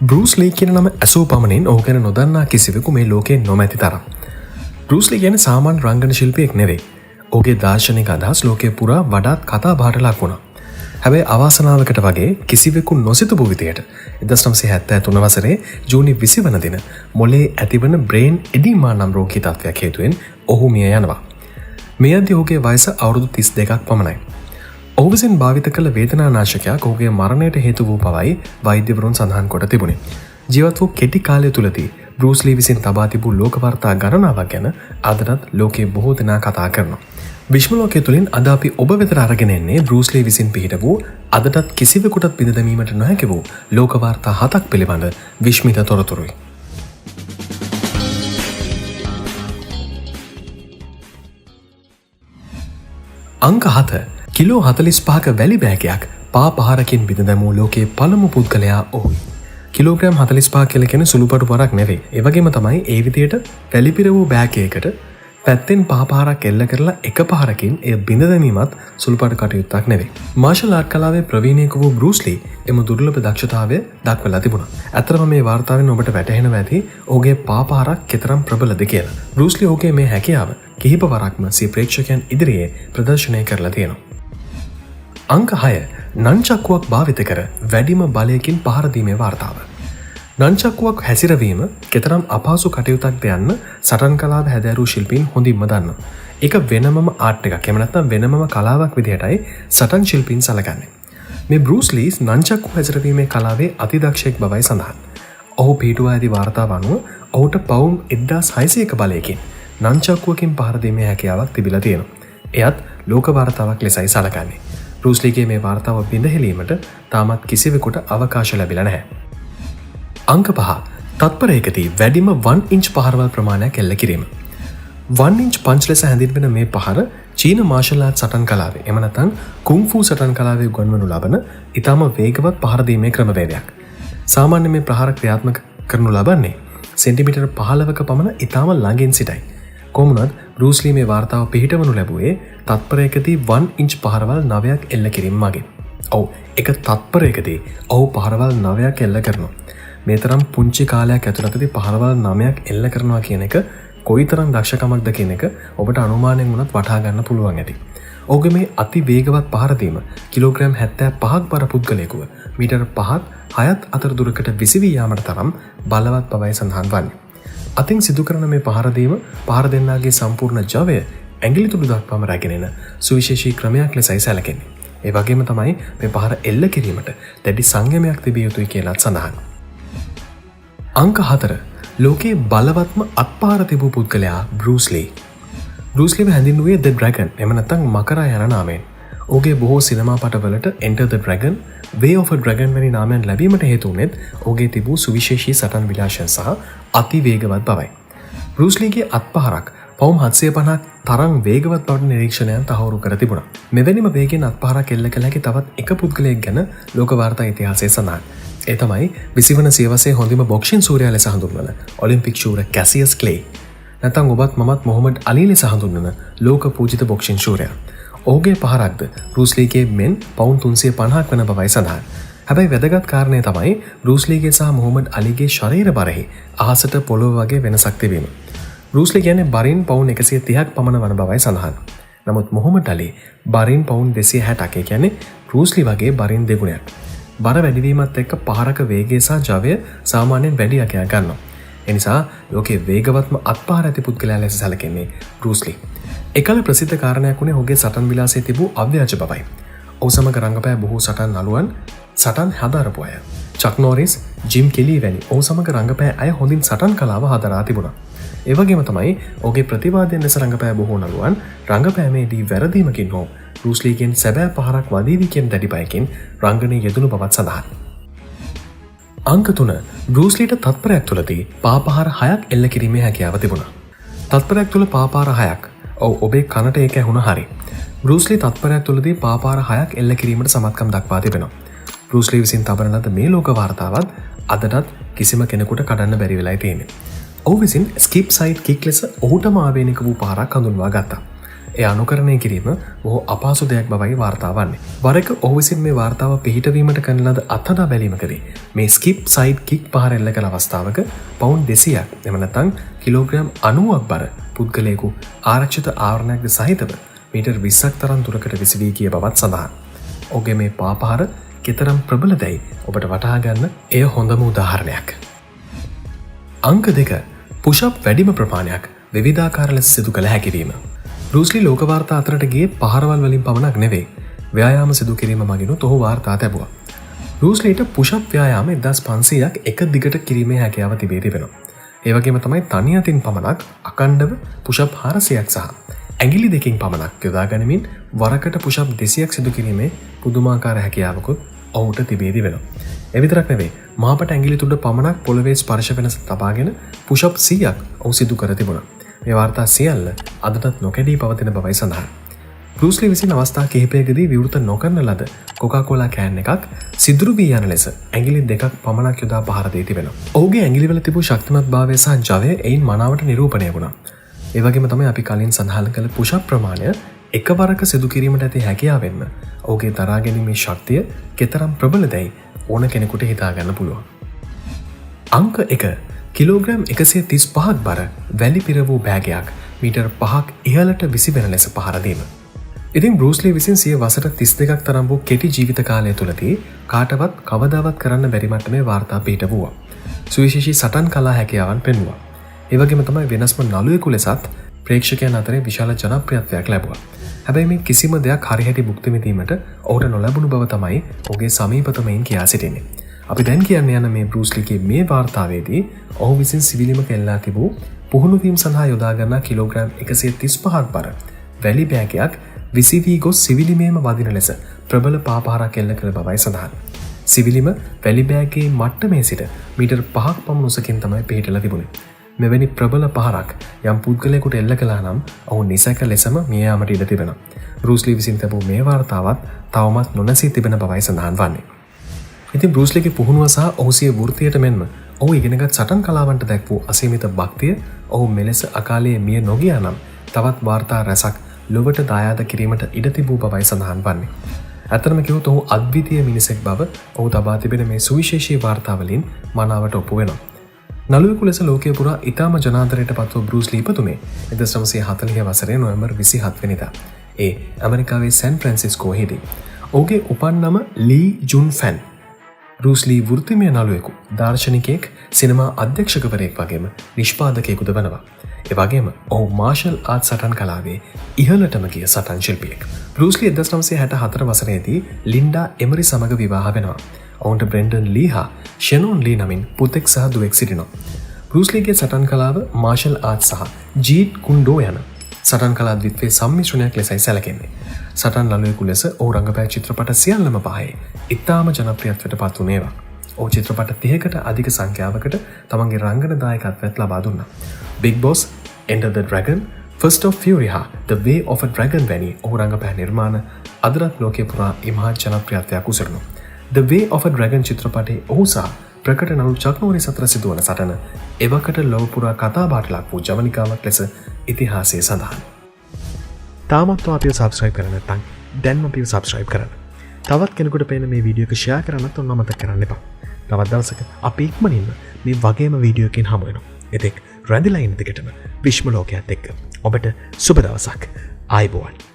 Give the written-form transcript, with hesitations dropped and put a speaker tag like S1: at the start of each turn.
S1: බෲස් ලී කියන නම ඇසූ පමණින් ඔහු ගැන නොදන්නා කිසිවෙකු මේ ලෝකයේ නොමැති තරම්. බෲස් ලී කියන්නේ සාමාන්‍ය රංගන ශිල්පියෙක් නෙවෙයි. ඔහුගේ දාර්ශනික අදහස් ලෝකේ පුරා වඩාත් කතා බහට ලක් වුණා. හැබැයි අවාසනාවකට වගේ කිසිවෙකු නොසිතපු විදියට 1973 වසරේ ජූනි 20 වන දින මොළේ ඇතිවන බ්‍රේන් එඩීමා නම් රෝගී තත්ත්වයක් හේතුවෙන් ඔහු මිය යනවා. මෙයදී ඔහුගේ වයස අවුරුදු 32ක් පමණයි. ඔහු විසින් භාවිත කළ වේදනානාශකයක් ඔහුගේ මරණයට හේතු වූ බවයි වෛද්‍යවරුන් සඳහන් කොට තිබුණේ. ජීවත් වූ කෙටි කාලය තුලදී බෲස් ලී විසින් තබා තිබූ ලෝක වාර්තා ගණනාවක් ගැන අදටත් ලෝකයේ බොහෝ දෙනා කතා කරනවා. විශ්ව ලෝකයේ තුලින් අද අපි ඔබ වෙතට අරගෙන එන්නේ බෲස් ලී විසින් පිහිට වූ අදටත් කිසිවෙකුටත් බිඳ දැමීමට නොහැකි වූ ලෝක වාර්තා 7ක් පිළිබඳ විශ්මිත තොරතුරුයි. අංක 7 කිලෝ 45ක වැලි බෑගයක් පා පහරකින් බිඳ දැමූ ලෝකයේ පළමු පුද්ගලයා ඔහුයි. කිලෝග්‍රෑම් 45 කියලා කියන සුළුපටු වරක් නෙවෙයි. ඒ වගේම තමයි ඒ විදියට වැලිපිර වූ බෑග් එකකට පැත්තෙන් පහ පහරක් එල්ල කරලා එක පහරකින් එය බිඳ දැමීමත් සුළුපටු කටයුත්තක් නෙවෙයි. මාෂල් ආර්ට් කලාවේ ප්‍රවීණයෙකු වූ බෲස් ලී එම දුර්ලභ දක්ෂතාවය දක්වලා තිබුණා. ඇත්තටම මේ වාර්තාවෙන් ඔබට වැටහෙනවා ඇති ඔහුගේ පා පහරක් කෙතරම් ප්‍රබලද කියලා. බෲස් ලී ඔහුගේ මේ හැකියාව කිහිප වරක්ම සිය ප්‍රේක්ෂකයන් ඉදිරියේ ප්‍රදර්ශනය කරලා තියෙනවා. අංක 6 නන්චක්කුවක් භාවිත කර වැඩිම බලයකින් පහර දීමේ වාර්තාව. නන්චක්කුවක් හැසිරවීම කෙතරම් අපහසු කටයුත්තක්ද යන්න සටන් කලාව හැදෑරූ ශිල්පීන් හොඳින්ම දන්නවා. ඒක වෙනමම ආර්ට් එකක්. එහෙම නැත්නම් වෙනමම කලාවක් විදිහටයි සටන් ශිල්පීන් සැලකන්නේ. මේ බෲස් ලී නන්චක්කු හැසිරවීමේ කලාවේ අතිදක්ෂයෙක් බවයි සඳහන්. ඔහු පිටුවා ඇති වාර්තාව අනුව ඔහුට පවුම් 1600ක බලයකින් නන්චක්කුවකින් පහර දීමේ හැකියාවක් තිබිලා තියෙනවා. එයත් ලෝක වාර්තාවක් ලෙසයි සැලකන්නේ. බෲස් ලීගේ මේ වාර්තාව බිඳහෙලීමට තාමත් කිසිවෙකුට අවකාශ ලැබිලා නැහැ. අංක 5 තත්පරයකදී වැඩිම 1 ඉන්ච් පහරවල් ප්‍රමාණයක් එල්ල කිරීම. 1 ඉන්ච් පංච් ලෙස හැඳින්වෙන මේ පහර චීන මාෂල් ආර්ට් සටන් කලාවේ එහෙම නැත්නම් කුන්ෆු සටන් කලාවේ උගන්වනු ලබන ඊටම වේගවත් පහර දීමේ ක්‍රමවේදයක්. සාමාන්‍ය මේ ප්‍රහාර ක්‍රියාත්මක කරනු ලබන්නේ සෙන්ටිමීටර් 15ක පමණ ඊටම ළඟින් සිටයි. කොමුණත් බෲස් ලී මේ වාර්තාව පිහිටවනු ලැබුවේ තත්පරයකදී 1 ඉන්ච් පහරවල් 9ක් එල්ල කිරීම මගින්. ඔව් එක තත්පරයකදී ඔහු පහරවල් 9ක් එල්ල කරනවා. මේ තරම් පුංචි කාලයක් ඇතුළතදී පහරවල් 9ක් එල්ල කරනවා කියන එක කොයිතරම් දක්ෂකමක්ද කියන එක ඔබට අනුමානයෙන් වුණත් වටහා ගන්න පුළුවන් ඇති. ඔහුගේ මේ අති වේගවත් පහර දීම කිලෝග්‍රෑම් 75ක් බර පුද්ගලයෙකුව මීටර් 5ක් 6ක් අතර දුරකට විසිවී යාමට තරම් බලවත් බවයි සඳහන් වන්නේ. අතින් සිදු කරන මේ පහර දීම පහර දෙන්නාගේ සම්පූර්ණ ජවය ඇඟිලි තුඩු දක්වාම රැගෙන එන සුවිශේෂී ක්‍රමයක් ලෙසයි සැලකෙන්නේ. ඒ වගේම තමයි මේ පහර එල්ල කිරීමට දැඩි සංයමයක් තිබිය යුතුයි කියලාත් සඳහන්. අංක 4 ලෝකයේ බලවත්ම අත්පහර තිබූ පුද්ගලයා බෲස් ලී. බෲස් ලීව හැඳින්වුවේ ද ඩ්‍රැගන් එම නැත්නම් මකරා යන නාමයෙන්. ඔහුගේ බොහෝ සිනමා පටවලට එන්ටර් ද ඩ්‍රැගන්, වේ ඔෆ් ඩ්‍රැගන් වැනි නාමයන් ලැබීමට හේතු වුණෙත් ඔහුගේ තිබූ සුවිශේෂී සටන් විලාසය සහ අති වේගවත් බවයි. බෲස් ලීගේ අත්පහරක් පවුම් 750ක් තරම් වේගවත් බවට නිරීක්ෂණයන් තහවුරු කර තිබුණා. මෙවැනිම වේගෙන් අත්පහරක් එල්ල කළ හැකි තවත් එක පුද්ගලයෙක් ගැන ලෝක වාර්තා ඉතිහාසයේ සඳහන්. ඒ තමයි 20 වන සියවසේ හොඳම බොක්සින් සූරයා ලෙස හඳුන්වන ඔලිම්පික් ශූර කැසියස් ක්ලේ. නැත්නම් ඔබත් මමත් මොහොමඩ් අලි ලෙස හඳුන්වන ලෝක පූජිත බොක්සින් ශූරයා. ඔහුගේ පහරක්ද බෲස් ලීගේ මෙන් පවුම් 350ක් වන බවයි සඳහන්. හැබැයි වැදගත් කාරණය තමයි බෲස් ලීගේ සහ මොහොමඩ් අලිගේ ශරීර බරෙහි අහසට පොළොව වගේ වෙනසක් තිබීම. බෲස් ලී කියන්නේ බරින් පවුම් 130ක් පමණ වන බවයි සඳහන්. නමුත් මොහොමඩ් අලි බරින් පවුම් 260ක් කියන්නේ බෲස් ලී වගේ බරින් දෙගුණයක්. බර වැඩිවීමත් එක්ක පහරක වේගය සහ ජවය සාමාන්‍යයෙන් වැඩි අකයක් ගන්නවා. ඒ නිසා ලෝකයේ වේගවත්ම අත්පහර ඇති පුද්ගලයා ලෙස සැලකෙන්නේ බෲස් ලී. එකල ප්‍රසිද්ධ කාරණයක් වුණේ ඔහුගේ සටන් විලාසයේ තිබූ අව්‍යාජ බවයි. ඔහු සමග රංගපෑ බොහෝ සටන් නළුවන් සටන් හදාරපු අය. චක් නෝරිස්, ජිම් කෙලි වැනි ඔහු සමග රංගපෑ අය හොඳින් සටන් කලාව හදලා තිබුණා. ඒ වගේම තමයි ඔහුගේ ප්‍රතිවාදයෙන් ලෙස රංගපෑ බොහෝ නළුවන් රංගපෑමේදී වැරදීමකින් හෝ බෲස් ලීගෙන් සැබෑ පහරක් වදීවි කියන දැඩි බයකින් රංගනයේ යෙදුණු බවත් සඳහන්. අංක 3 බෲස් ලීට තත්පරයක් තුලදී පාපහාර 6ක් එල්ල කිරීමේ හැකියාව තිබුණා. තත්පරයක් තුල පාපහාර 6ක්. ඔබේ කනට ඒක ඇහුණ හරි. බෲස් ලී තත්පරයක් තුලදී පාපහාර 6ක් එල්ල කිරීමට සමත්කම් දක්වා තිබෙනවා. බෲස් ලී විසින් තබන ලද මේ ලෝක වාර්තාවත් අදටත් කිසිම කෙනෙකුට කඩන්න බැරි වෙලා තියෙන්නේ. ඔහු විසින් ස්කිප් සයිඩ් කික් ලෙස ඔහුටම ආවේනික වූ පහරක් හඳුන්වා ගත්තා. ඒ අනුකරණය කිරීම බොහෝ අපහසු දෙයක් බවයි වාර්තා වන්නේ. වරක ඔහු විසින් මේ වාර්තාව පිහිටවීමට කරන ලද අත්හදා බැලීමකදී මේ ස්කිප් සයිඩ් කික් පහර එල්ල කළ අවස්ථාවක පවුන්ඩ් 200ක් එම නැත්නම් කිලෝග්‍රෑම් 90ක් බර පුද්ගලයෙකු ආරක්ෂිත ආවරණයක්ද සහිතව මීටර් 20ක් තරම් දුරකට විසවී ගිය බවත් සඳහන්. ඔහුගේ මේ පාපහර කෙතරම් ප්‍රබලදැයි ඔබට වටහා ගන්න එය හොඳම උදාහරණයක්. අංක 2 පුෂප් වැඩිම ප්‍රමාණයක් විවිධාකාර ලෙස සිදු කළ හැකිවීම. බෲස් ලී ලෝක වාර්තා අතරට ගියේ පහරවල් වලින් පමණක් නෙවෙයි ව්‍යායාම සිදු කිරීම මගිනුත් ඔහු වාර්තා තැබුවා. බෲස් ලීට පුෂප් ව්‍යායාම 1500ක් එක දිගට කිරීමේ හැකියාව තිබී තිබෙනවා. ඒ වගේම තමයි තනි අතින් පමණක් අකණ්ඩව පුෂප් 400ක් සහ ඇඟිලි දෙකින් පමණක් යොදා ගනිමින් වරකට පුෂප් 200ක් සිදු කිරීමේ පුදුමාකාර හැකියාවකුත් ඔහුට තිබී තිබෙනවා. ඒ විතරක් නෙවෙයි මාපට ඇඟිලි තුඩ පමණක් පොළවේ ස්පර්ශ වෙනස තබාගෙන පුෂප් 100ක් ඔහු සිදු කර තිබුණා. මේ වාර්තා සියල්ල අදටත් නොකැඩී පවතින බවයි සඳහන්. බෲස් ලී විසින් අවස්ථා කිහිපයකදී විවෘත නොකරන ලද කොකාකෝලා කෑන් එකක් සිදුරු වී යන ලෙස ඇඟිලි දෙකක් පමණක් යොදා පහර දී තිබෙනවා. ඔහුගේ ඇඟිලිවල තිබූ ශක්තිමත්භාවය සහ ජවය එයින් මනාවට නිරූපණය වුණා. ඒ වගේම තමයි අපි කලින් සඳහන් කළ පුෂප් ප්‍රමාණය එකවරක සිදු කිරීමට ඇති හැකියාවෙන්ම ඔහුගේ දරා ගැනීමේ ශක්තිය කෙතරම් ප්‍රබලදැයි ඕන කෙනෙකුට හිතා ගන්න පුළුවන්. අංක 1 කිලෝග්‍රෑම් 135ක් බර වැලි පිර වූ බෑගයක් මීටර් 5ක් ඉහළට විසිවෙන ලෙස පහර දීම. ඉතින් බෲස් ලී විසින් සිය වසර 32ක් තරම් වූ කෙටි ජීවිත කාලය තුළදී කාටවත් කවදාවත් කරන්න බැරි මට්ටමේ වාර්තා පිහිට වුණා. සුවිශේෂී සටන් කලා හැකියාවන් පෙන්වුවා. ඒ වගේම තමයි වෙනස්ම නළුවෙකු ලෙසත් ප්‍රේක්ෂකයන් අතරේ විශාල ජනප්‍රියත්වයක් ලැබුවා. හැබැයි මේ කිසිම දෙයක් හරිහැටි භුක්ති විඳීමට ඔහුට නොලැබුණු බව තමයි ඔහුගේ සමීපතමයින් කියා සිටින්නේ. අපි දැන් කියන්න යන මේ බෲස් ලීගේ මේ වාර්තාවේදී ඔහු විසින් සිවිලිමක එල්ලා තිබූ පුහුණු වීම සඳහා යොදා ගන්නා කිලෝග්‍රෑම් 135ක් බර වැලි බෑගයක් විසිවී ගොස් සිවිලිමේම වදින ලෙස ප්‍රබල පාපහරක් එල්ල කළ බවයි සඳහන්. සිවිලිම වැලි බෑගයේ මට්ටමේ සිට මීටර් 5ක් පමණ උසකින් තමයි පිහිටලා තිබුණේ. මෙවැනි ප්‍රබල පහරක් යම් පුද්ගලයෙකුට එල්ල කළා නම් ඔහු නිසැක ලෙසම මිය යාමට ඉඩ තිබෙනවා. බෲස් ලී විසින් තිබූ මේ වාර්තාවත් තවමත් නොනැසී තිබෙන බවයි සඳහන් වන්නේ. ඉතින් බෲස් ලීගේ පුහුණුව සහ ඔහු සිය වෘත්තියට මෙන්ම ඔහු ඉගෙනගත් සටන් කලාවන්ට දැක් වූ අසීමිත භක්තිය ඔහු මෙලෙස අකාලයේ මිය නොගියා නම් තවත් වාර්තා රැසක් ලොවට දායාද කිරීමට ඉඩ තිබූ බවයි සඳහන් වන්නේ. ඇත්තටම කිව්වොත් ඔහු අද්විතීය මිනිසෙක් බව ඔහු තබා තිබෙන මේ සුවිශේෂී වාර්තාවලින් මනාවට ඔප්පු වෙනවා. නළුවෙකු ලෙස ලෝකයේ පුරා ඉතාම ජනාදරයට පත්ව බෲස් ලී ඉපදුනේ 1940 වසරේ නොවැම්බර් 27 වෙනිදා. ඒ ඇමරිකාවේ සෑන් ෆ්‍රැන්සිස්කෝහිදී. ඔහුගේ උපන් නම ලී ජුන් ෆැන්. බෲස් ලී වෘත්තිමය නළුවෙකු, දාර්ශනිකයෙක්, සිනමා අධ්‍යක්ෂකවරයෙක් වගේම නිෂ්පාදකයෙකුද වනවා. ඒ වගේම ඔහු මාෂල් ආර්ට් සටන් කලාවේ ඉහළටම ගිය සටන් ශිල්පියෙක්. බෲස් ලී 1964 වසරේදී ලින්ඩා එමරි සමග විවාහ වෙනවා. ඔවුන්ට බ්‍රෙන්ඩන් ලී හා ෂෙනෝන් ලී නමින් පුතෙක් සහ දුවෙක් සිටිනවා. බෲස් ලීගේ සටන් කලාව මාෂල් ආර්ට් සහ ජීට් කුන්ඩෝ යන සටන් කලා ද්විත්වයේ සම්මිශ්‍රණයක් ලෙසයි සැලකෙන්නේ. සටන් නළුවෙකු ලෙස ඔහු රංගපෑ චිත්‍රපට සියල්ලම පහේ ඉතාම ජනප්‍රියත්වයට පත් වුණේවා. ඔහු චිත්‍රපට 30කට අධික සංඛ්‍යාවකට තමන්ගේ රංගන දායකත්වයක් ලබා දුන්නා. Big Boss, Enter the Dragon, First of Fury හා The Way of a Dragon වැනි ඔහු රංගපෑ නිර්මාණ අදටත් ලෝකයේ පුරා ඉමහත් ජනප්‍රියත්වයක් උසරනවා. The Way of a Dragon චිත්‍රපටයේ ඔහු සහ ප්‍රකට නළු චක් නෝරිස් අතර සිදුවන සටන එවකට ලොව පුරා කතාබහට ලක් වූ ජවනිකාවක් ලෙස ඉතිහාසයේ සඳහන්. තාමත් අපිව සබ්ස්ක්‍රයිබ් කරන්න නැත්නම් දැන්ම අපිව සබ්ස්ක්‍රයිබ් කරන්න. තවත් කෙනෙකුට පේන මේ වීඩියෝ එක ෂෙයා කරන්නත් ඔන්න අමතක කරන්න එපා. තවත් දවසක අපි ඉක්මනින්ම මේ වගේම වීඩියෝ එකකින් හමු වෙනවා. එතෙක් රැඳිලා ඉන්න දිගටම විශ්ම ලෝකයේත් එක්ක ඔබට සුබ දවසක්. ආයුබෝවන්.